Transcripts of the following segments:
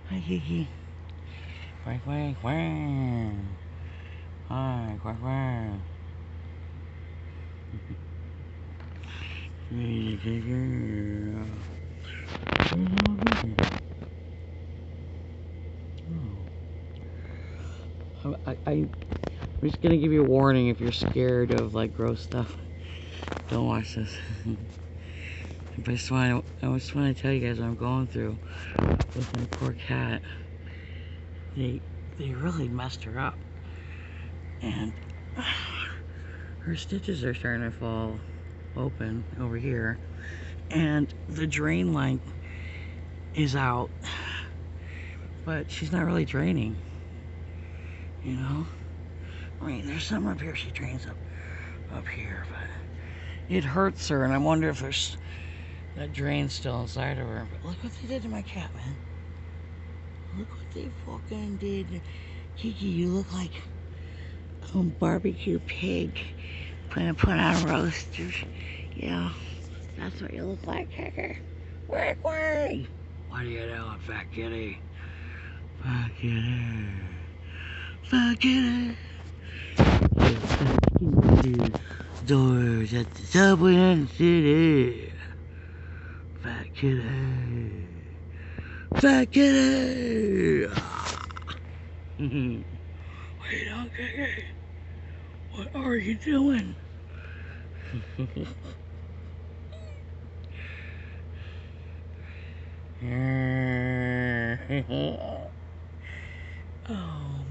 Hi, Kiki. Quack, quack, quack. Hi, quack, quack. Hey, Kiki. I'm just gonna give you a warning if you're scared of like gross stuff. Don't watch this. I just want to tell you guys what I'm going through with my poor cat. They really messed her up, and her stitches are starting to fall open over here, and the drain line is out, but she's not really draining, you know. I mean, there's some up here she drains up here, but it hurts her, and I wonder if there's that drain still inside of her. But look what they did to my cat, man. Look what they fucking did. Kiki, you look like a barbecue pig put on roast. Yeah, that's what you look like, Kiki. Quack, quack. What are you doing, fat kitty? Fat kitty. Fat kitty. Doors at the subway in the city. Fat kitty. Fat kitty. What are you doing, Kiki? What are you doing? Oh,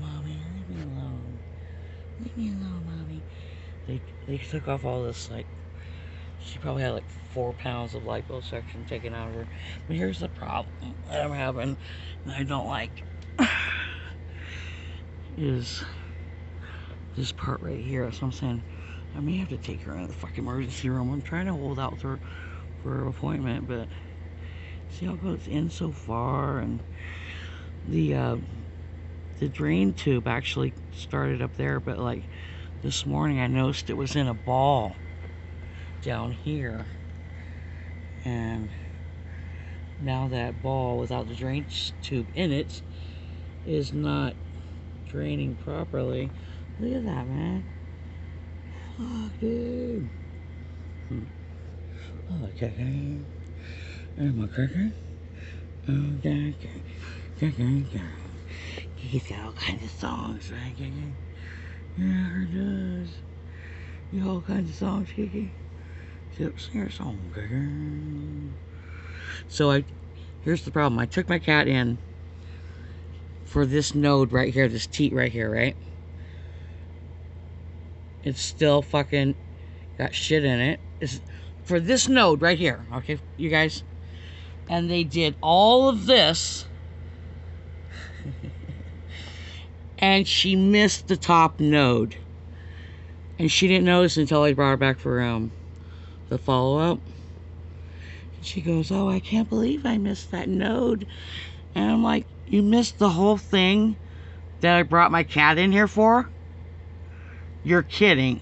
mommy, leave me alone. Leave me alone, mommy. They took off all this, like, she probably had like 4 pounds of liposuction taken out of her. But here's the problem that I'm having, and I don't like, is this part right here. So I'm saying I may have to take her into the fucking emergency room. I'm trying to hold out for her appointment, but see how it goes in so far, and the drain tube actually started up there, but like this morning I noticed it was in a ball down here, and now that ball without the drain tube in it is not draining properly. Look at that, man. Fuck, dude. Oh, okay. I'm a cracker. Okay. He's got all kinds of songs, right, Kiki? Yeah, he does. You got all kinds of songs, Kiki. Sing your song, Kiki. So here's the problem. I took my cat in for this node right here, this teat right here, right? It's still fucking got shit in it. It's for this node right here, okay, you guys? And they did all of this, and she missed the top node. And she didn't notice until I brought her back for the follow-up. She goes, oh, I can't believe I missed that node. And I'm like, you missed the whole thing that I brought my cat in here for? You're kidding.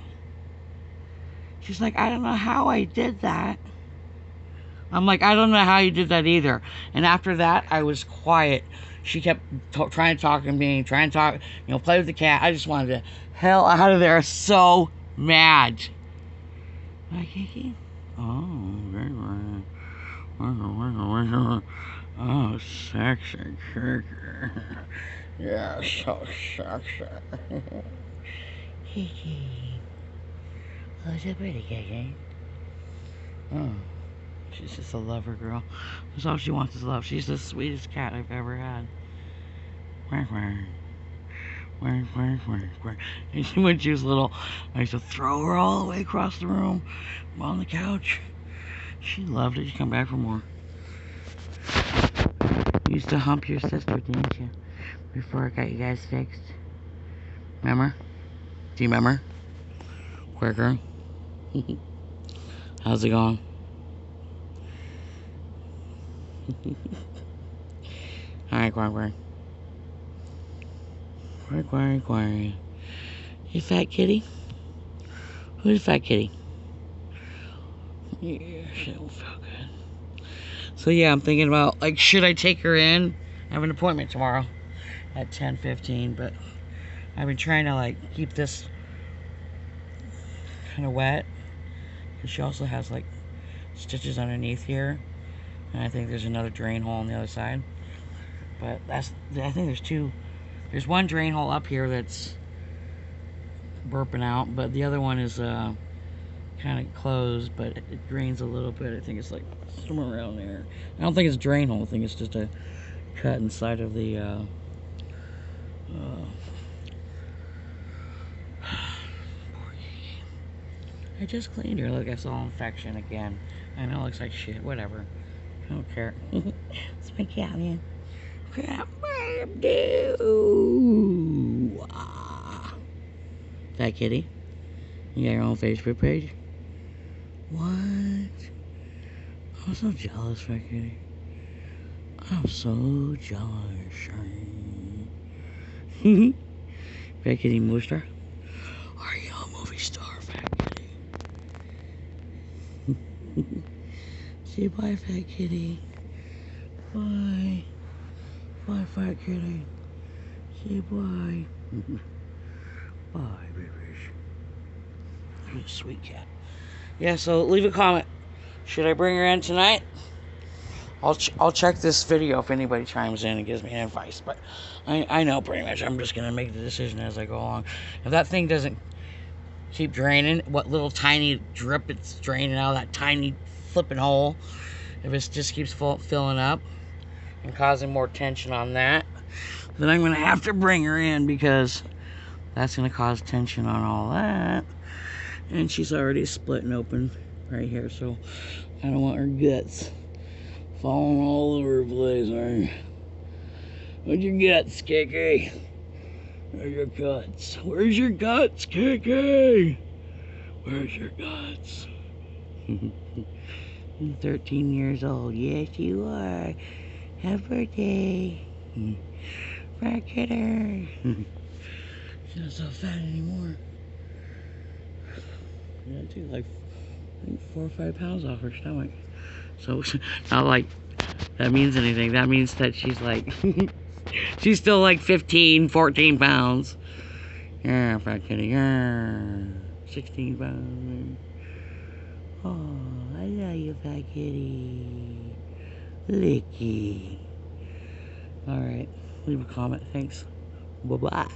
She's like, I don't know how I did that. I'm like, I don't know how you did that either. And after that, I was quiet. She kept trying to talk to me, trying to talk, play with the cat. I just wanted to hell out of there. So mad. Hi, Kiki. Oh, very right. Oh, sexy Kiki. Yeah, so sexy. Kiki. Oh, so pretty, Kiki. Oh. She's just a lover girl. That's all she wants is love. She's the sweetest cat I've ever had. Quack, quack. Quack, quack, quack, quack. And when she was little, I used to throw her all the way across the room on the couch. She loved it. She'd come back for more. You used to hump your sister, didn't you? Before I got you guys fixed. Remember? Do you remember? Quacker. How's it going? Alright, quack, quack. Quack, quack, quack. You fat kitty? Who's fat kitty? Yeah, she don't feel good. So yeah, I'm thinking about, like, should I take her in I have an appointment tomorrow at 10:15, but I've been trying to like keep this kind of wet, because she also has like stitches underneath here, and I think there's another drain hole on the other side. But I think there's one drain hole up here that's burping out, but the other one is kind of closed, but it drains a little bit. I think it's like somewhere around there. I don't think it's a drain hole. I think it's just a cut inside of the I just cleaned her. Look, I saw infection again. I know it looks like shit. Whatever. I don't care. It's my cat, man. Crap, dude. Fat kitty. You got your own Facebook page? What? I'm so jealous, Fat kitty. I'm so jealous. Fat kitty movie star? Are you a movie star, Fat kitty? Say bye, Fat kitty. Bye. Bye, Fat kitty. Say bye. Bye, babies. You're a sweet cat. Yeah, so leave a comment. Should I bring her in tonight? I'll check this video if anybody chimes in and gives me an advice. But I know pretty much. I'm just going to make the decision as I go along. If that thing doesn't keep draining, what little tiny drip it's draining out of that tiny flipping hole, if it just keeps filling up and causing more tension on that, then I'm going to have to bring her in, because that's going to cause tension on all that. And she's already splitting open right here, so I don't want her guts falling all over the place. Right? Where's your guts, Kiki? Where's your guts? Where's your guts, Kiki? Where's your guts? I'm 13 years old. Yes, you are. Happy birthday. Fat kidder. She's not so fat anymore. Yeah, I took like, I think 4 or 5 pounds off her stomach. So, not like that means anything. That means that she's like, she's still like 15, 14 pounds. Yeah, fat kitty. Yeah, 16 pounds. Oh, I love you, fat kitty. Licky. Alright, leave a comment. Thanks. Bye-bye.